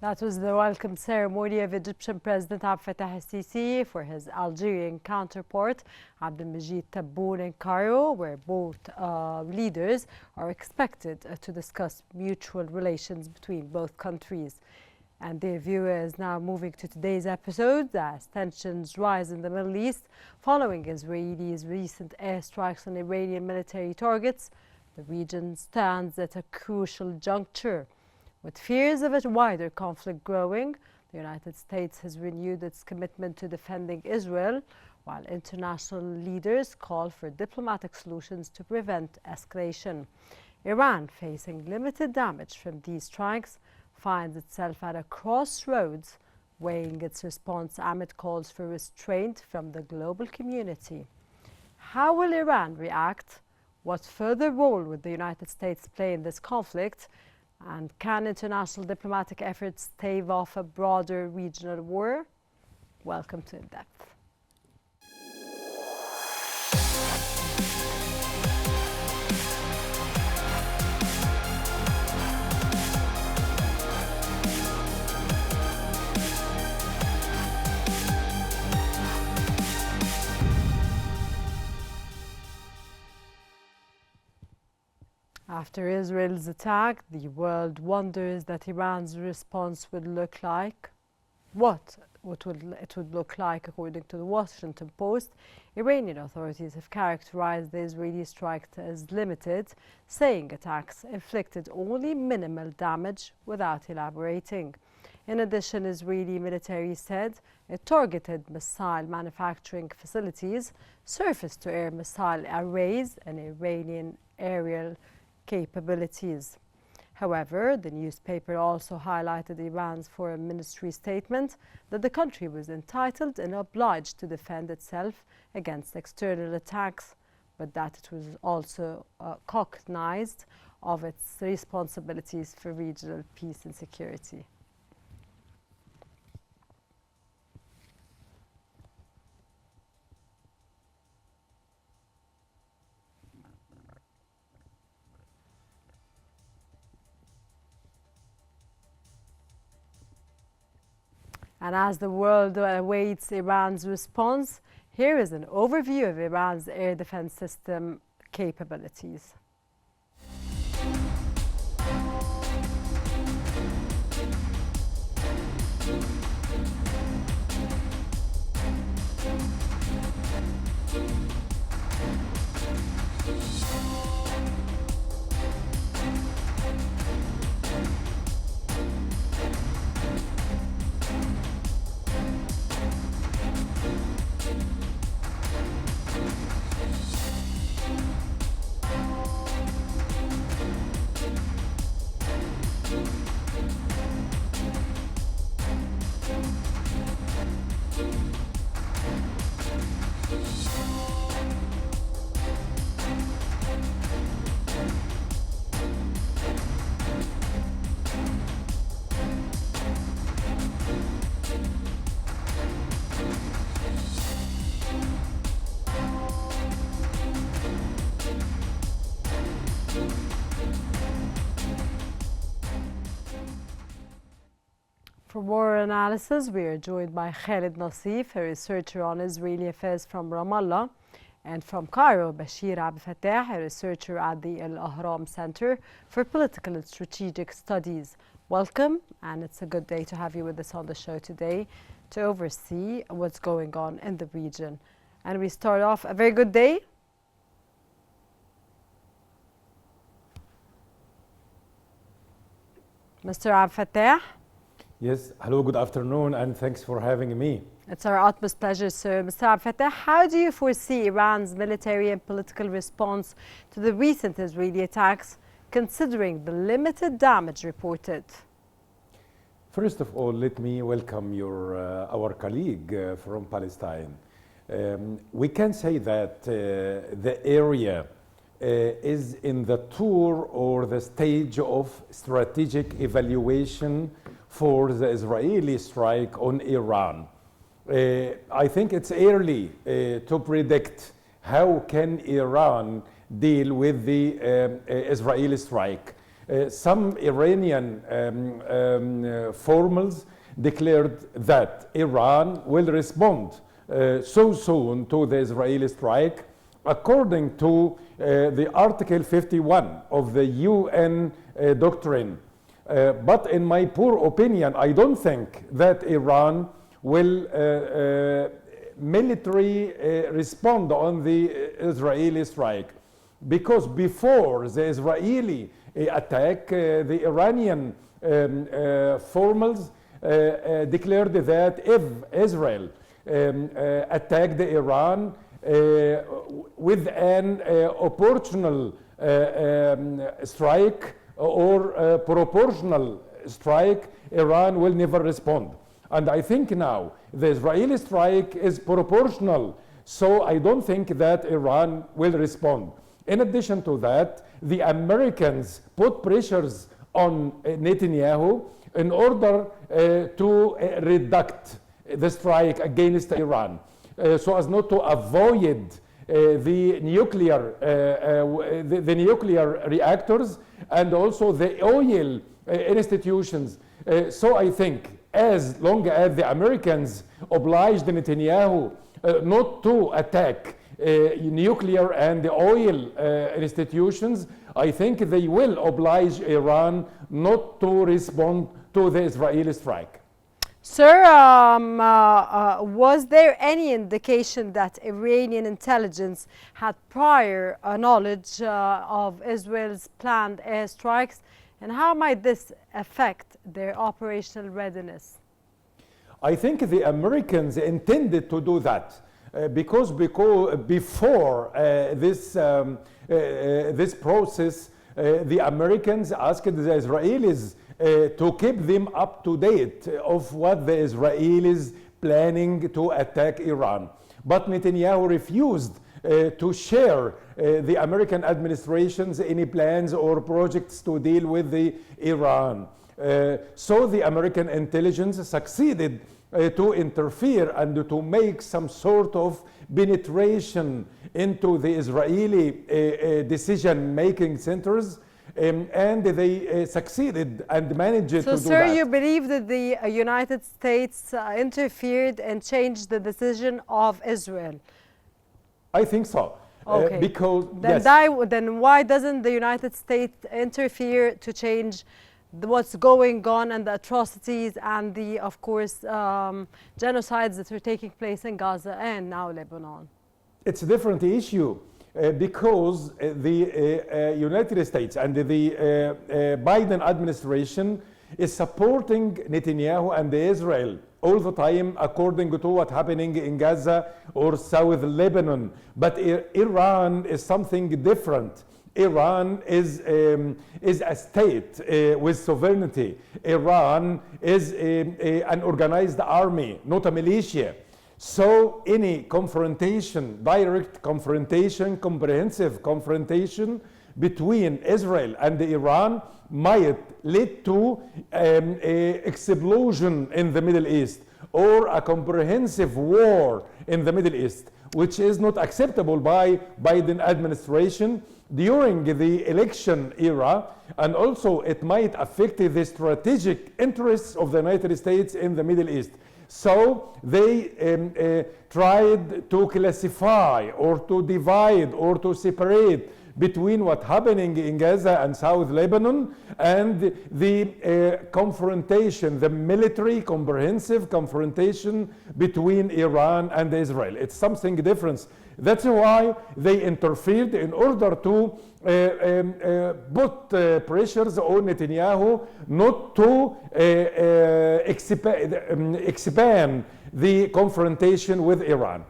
That was the welcome ceremony of Egyptian President Abdel Fattah el-Sisi for his Algerian counterpart Abdelmajid Tebboune in Cairo, where both leaders are expected to discuss mutual relations between both countries. And their view is now moving to today's episode as tensions rise in the Middle East following Israelis' recent airstrikes on Iranian military targets. The region stands at a crucial juncture. With fears of a wider conflict growing, the United States has renewed its commitment to defending Israel, while international leaders call for diplomatic solutions to prevent escalation. Iran, facing limited damage from these strikes, finds itself at a crossroads, weighing its response amid calls for restraint from the global community. How will Iran react? What further role would the United States play in this conflict? And can international diplomatic efforts stave off a broader regional war? Welcome to In Depth. After Israel's attack, the world wonders that Iran's response would look like. What it would look like, according to the Washington Post. Iranian authorities have characterized the Israeli strike as limited, saying attacks inflicted only minimal damage without elaborating. In addition, Israeli military said it targeted missile manufacturing facilities, surface-to-air missile arrays, and Iranian aerial capabilities. However, the newspaper also highlighted Iran's foreign ministry statement that the country was entitled and obliged to defend itself against external attacks, but that it was also cognized of its responsibilities for regional peace and security. And as the world awaits Iran's response, here is an overview of Iran's air defense system capabilities. For more analysis, we are joined by Khalid Nassif, a researcher on Israeli affairs from Ramallah, and from Cairo, Bashir Abdel Fattah, a researcher at the Al-Ahram Center for Political and Strategic Studies. Welcome, and it's a good day to have you with us on the show today to oversee what's going on in the region. And we start off, a very good day. Mr. Abdel Fattah. Yes, hello, good afternoon, and thanks for having me. It's our utmost pleasure, sir. Mr. Abdel Fattah, how do you foresee Iran's military and political response to the recent Israeli attacks, considering the limited damage reported? First of all, let me welcome our colleague from Palestine. We can say that the area is in the tour or the stage of strategic evaluation for the Israeli strike on Iran. I think it's early to predict how can Iran deal with the Israeli strike. Some Iranian formals declared that Iran will respond so soon to the Israeli strike, according to the Article 51 of the UN doctrine. But in my poor opinion, I don't think that Iran will militarily respond on the Israeli strike, because before the Israeli attack, the Iranian formals declared that if Israel attacked Iran with an opportunal strike or proportional strike, Iran will never respond. And I think now the Israeli strike is proportional, so I don't think that Iran will respond. In addition to that, the Americans put pressures on Netanyahu in order to reduce the strike against Iran, so as not to avoid the nuclear reactors and also the oil institutions. So I think as long as the Americans obliged Netanyahu not to attack nuclear and the oil institutions, I think they will oblige Iran not to respond to the Israeli strike. Sir, was there any indication that Iranian intelligence had prior knowledge of Israel's planned airstrikes, and how might this affect their operational readiness? I think the Americans intended to do that because before this process, the Americans asked the Israelis to keep them up to date of what the Israelis planning to attack Iran. But Netanyahu refused to share the American administration's any plans or projects to deal with the Iran. So the American intelligence succeeded to interfere and to make some sort of penetration into the Israeli decision-making centers, and they succeeded and managed to do that. So, sir, you believe that the United States interfered and changed the decision of Israel? I think so. Okay. Because then, yes. Then why doesn't the United States interfere to change what's going on and the atrocities and the, of course, genocides that are taking place in Gaza and now Lebanon? It's a different issue because the United States and the Biden administration is supporting Netanyahu and Israel all the time according to what's happening in Gaza or South Lebanon. But Iran is something different. Iran is a state with sovereignty. Iran is an organized army, not a militia. So any confrontation, direct confrontation, comprehensive confrontation between Israel and Iran might lead to an explosion in the Middle East or a comprehensive war in the Middle East, which is not acceptable by Biden administration during the election era, and also it might affect the strategic interests of the United States in the Middle East. So they tried to classify or to divide or to separate between what's happening in Gaza and South Lebanon and the confrontation, the military comprehensive confrontation between Iran and Israel. It's something different. That's why they interfered in order to put pressures on Netanyahu not to expand the confrontation with Iran.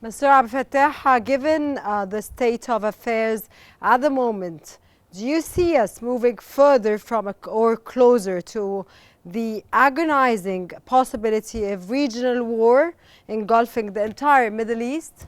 Mr. Abdel Fattah, given the state of affairs at the moment, do you see us moving further from or closer to the agonizing possibility of regional war engulfing the entire Middle East?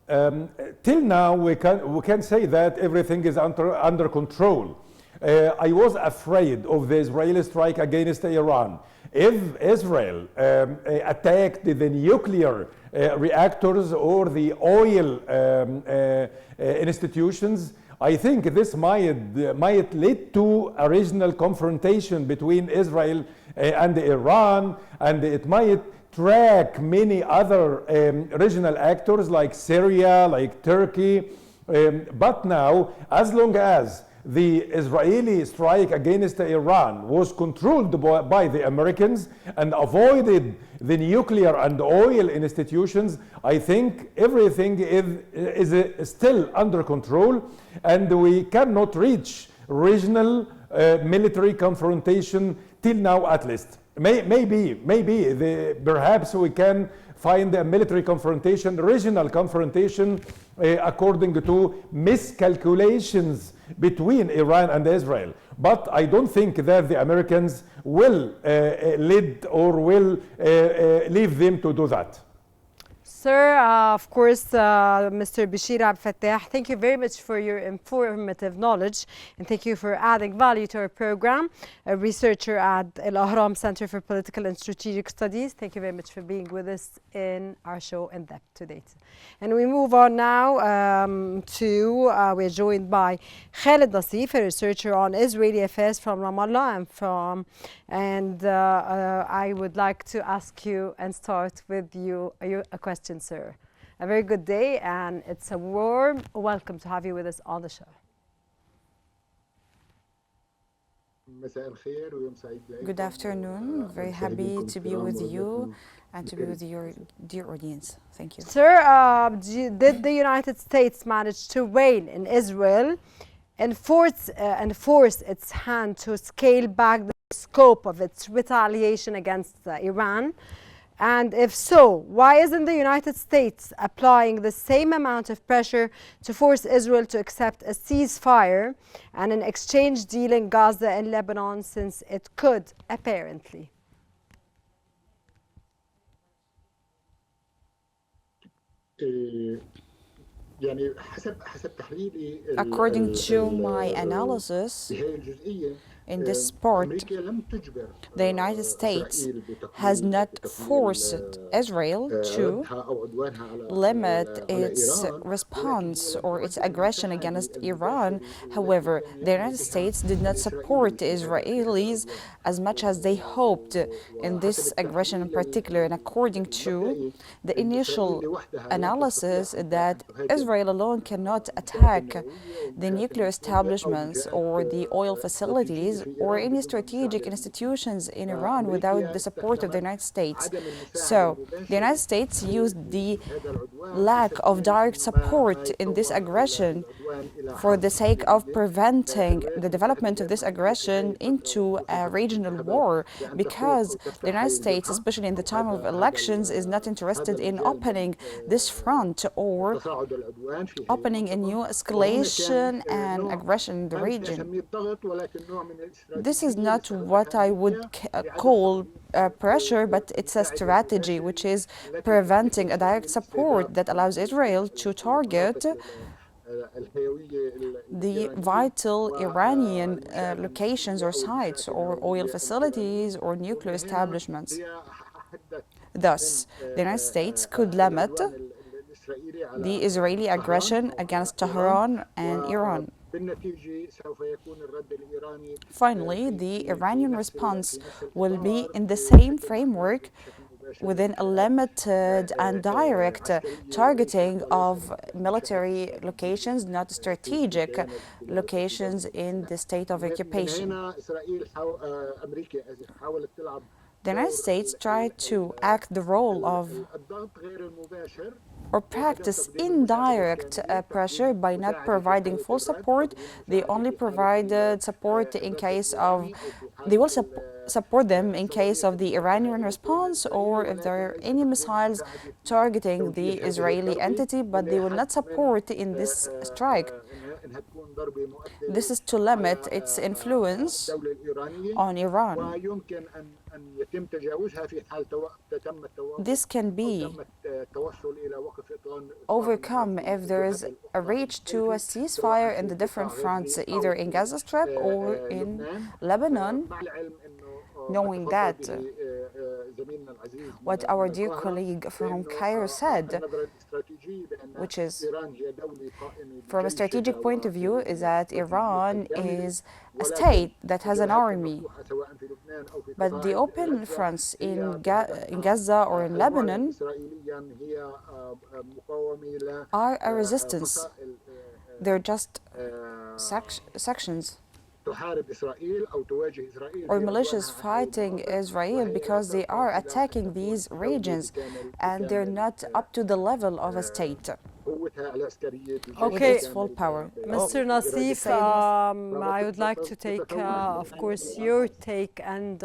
Till now, we can say that everything is under control. I was afraid of the Israeli strike against Iran. If Israel attacked the nuclear reactors or the oil institutions, I think this might lead to a regional confrontation between Israel and Iran, and it might track many other regional actors like Syria, like Turkey. But now, as long as the Israeli strike against Iran was controlled by the Americans and avoided the nuclear and oil institutions, I think everything is still under control, and we cannot reach regional military confrontation till now at least. Maybe perhaps we can find a military confrontation, regional confrontation, according to miscalculations between Iran and Israel. But I don't think that the Americans will lead or will leave them to do that. Sir, of course, Mr. Bashir Abdel Fattah, thank you very much for your informative knowledge, and thank you for adding value to our program. A researcher at Al Ahram Center for Political and Strategic Studies. Thank you very much for being with us in our show In Depth today. And we move on now we're joined by Khaled Nassif, a researcher on Israeli affairs from Ramallah, I would like to ask you and start with you a question, sir. A very good day, and it's a warm welcome to have you with us on the show. Good afternoon. Very happy to be with you and to be with your dear audience. Thank you. Sir, did the United States manage to rein in Israel and force its hand to scale back the scope of its retaliation against Iran? And if so, why isn't the United States applying the same amount of pressure to force Israel to accept a ceasefire and an exchange deal in Gaza and Lebanon, since it could, apparently? According to my analysis, in this part, the United States has not forced Israel to limit its response or its aggression against Iran. However, the United States did not support the Israelis as much as they hoped in this aggression in particular. And according to the initial analysis that Israel alone cannot attack the nuclear establishments or the oil facilities or any strategic institutions in Iran without the support of the United States. So the United States used the lack of direct support in this aggression for the sake of preventing the development of this aggression into a regional war, because the United States, especially in the time of elections, is not interested in opening this front or opening a new escalation and aggression in the region. This is not what I would call pressure, but it's a strategy which is preventing a direct support that allows Israel to target the vital Iranian locations or sites or oil facilities or nuclear establishments. Thus, the United States could limit the Israeli aggression against Tehran and Iran. Finally, the Iranian response will be in the same framework within a limited and direct targeting of military locations, not strategic locations in the state of occupation. The United States tried to act the role of or practice indirect pressure by not providing full support. They only provided support in case of, they will support them in case of the Iranian response or if there are any missiles targeting the Israeli entity, but they will not support in this strike. This is to limit its influence on Iran. This can be overcome if there is a reach to a ceasefire in the different fronts, either in Gaza Strip or in Lebanon, knowing that what our dear colleague from Cairo said, which is, from a strategic point of view, is that Iran is a state that has an army, but the open fronts in Gaza or in Lebanon are a resistance. They're just sections or militias fighting Israel because they are attacking these regions and they're not up to the level of a state. Okay, its full power. Mr. Nassif, I would like to take, of course, your take and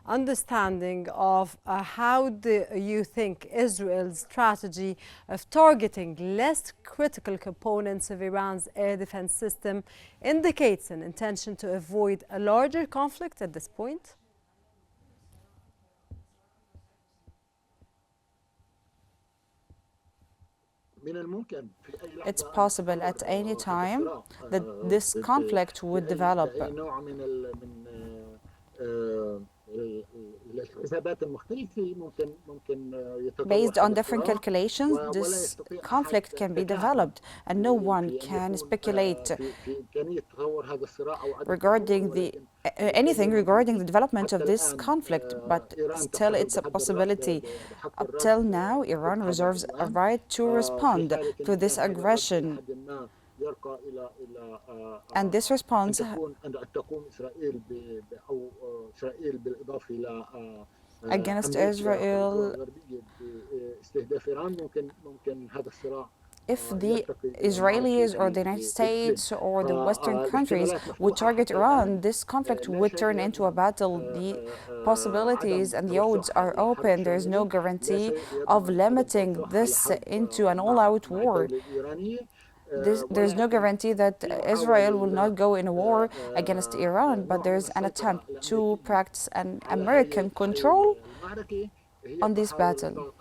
understanding of how do you think Israel's strategy of targeting less critical components of Iran's air defense system indicates an intention to avoid a larger conflict at this point? It's possible at any time that this conflict would develop. Based on different calculations, this conflict can be developed, and no one can speculate regarding anything regarding the development of this conflict, but still it's a possibility. Up till now, Iran reserves a right to respond to this aggression. And this response against Israel, if the Israelis or the United States or the Western countries would target Iran, this conflict would turn into a battle. The possibilities and the odds are open. There is no guarantee of limiting this into an all-out war. There's no guarantee that Israel will not go in a war against Iran, but there's an attempt to practice an American control on this battle,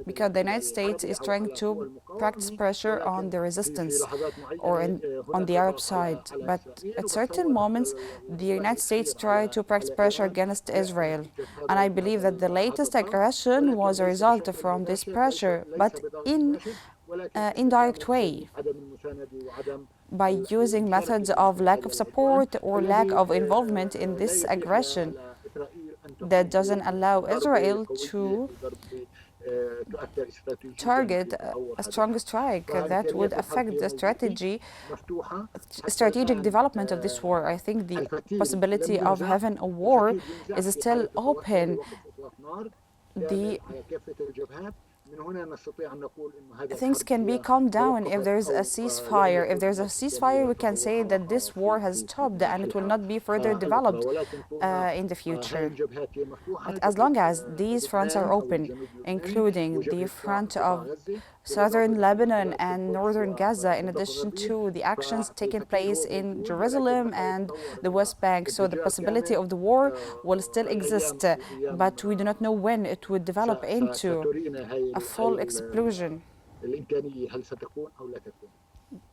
because the United States is trying to practice pressure on the resistance or on the Arab side. But at certain moments, the United States tried to practice pressure against Israel. And I believe that the latest aggression was a result from this pressure, but in indirect way, by using methods of lack of support or lack of involvement in this aggression that doesn't allow Israel to target a strong strike that would affect the strategic development of this war. I think the possibility of having a war is still open. Things can be calmed down if there's a ceasefire. If there's a ceasefire, we can say that this war has stopped and it will not be further developed in the future. But as long as these fronts are open, including the front of southern Lebanon and northern Gaza, in addition to the actions taking place in Jerusalem and the West Bank, so the possibility of the war will still exist, but we do not know when it would develop into a full explosion.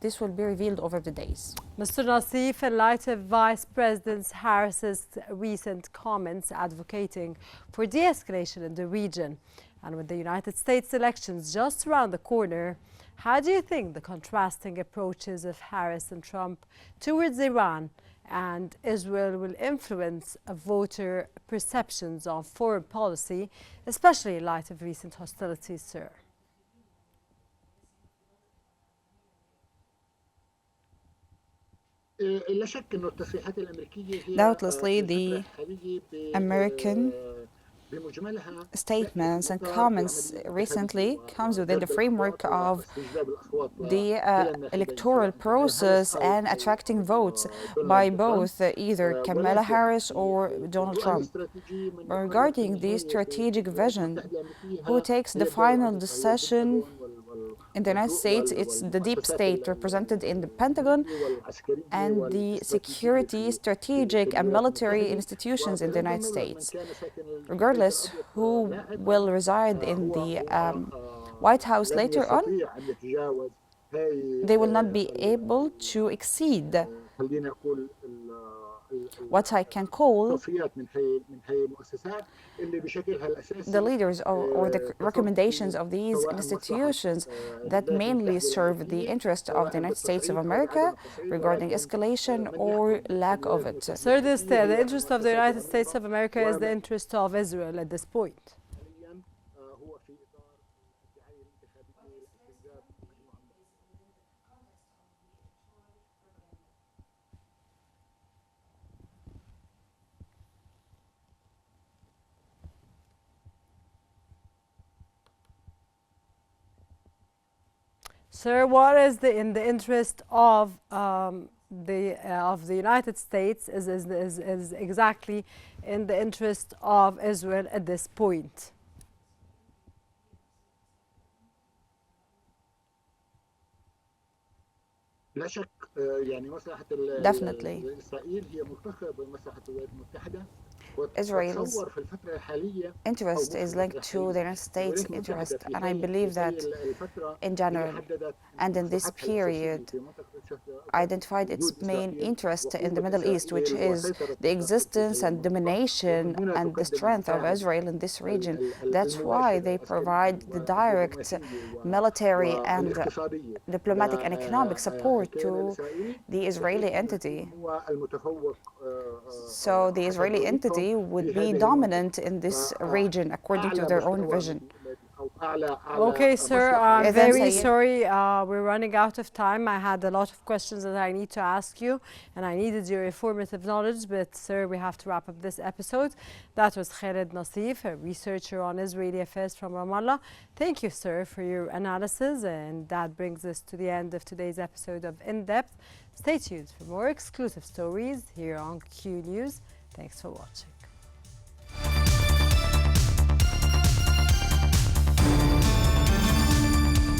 This will be revealed over the days. Mr. Nassif, in light of Vice President Harris's recent comments advocating for de-escalation in the region, and with the United States elections just around the corner, how do you think the contrasting approaches of Harris and Trump towards Iran and Israel will influence voter perceptions on foreign policy, especially in light of recent hostilities, sir? Doubtlessly, the American statements and comments recently comes within the framework of the electoral process and attracting votes by both either Kamala Harris or Donald Trump. Regarding the strategic vision, who takes the final decision in the United States? It's the deep state represented in the Pentagon and the security, strategic, and military institutions in the United States. Regardless who will reside in the White House later on, they will not be able to exceed what I can call the leaders or the recommendations of these institutions that mainly serve the interest of the United States of America regarding escalation or lack of it. Sir, the interest of the United States of America is the interest of Israel at this point. Sir, what is in the interest of the United States is exactly in the interest of Israel at this point? Definitely. Israel's interest is linked to the United States' interest, and I believe that in general and in this period identified its main interest in the Middle East, which is the existence and domination and the strength of Israel in this region. That's why they provide the direct military and diplomatic and economic support to the Israeli entity. So the Israeli entity would be dominant in this region according to their own vision. Okay, sir, I'm very sorry. We're running out of time. I had a lot of questions that I need to ask you, and I needed your informative knowledge, but sir, we have to wrap up this episode. That was Khaled Nassif, a researcher on Israeli affairs from Ramallah. Thank you, sir, for your analysis, and that brings us to the end of today's episode of In Depth. Stay tuned for more exclusive stories here on Q News. Thanks for watching.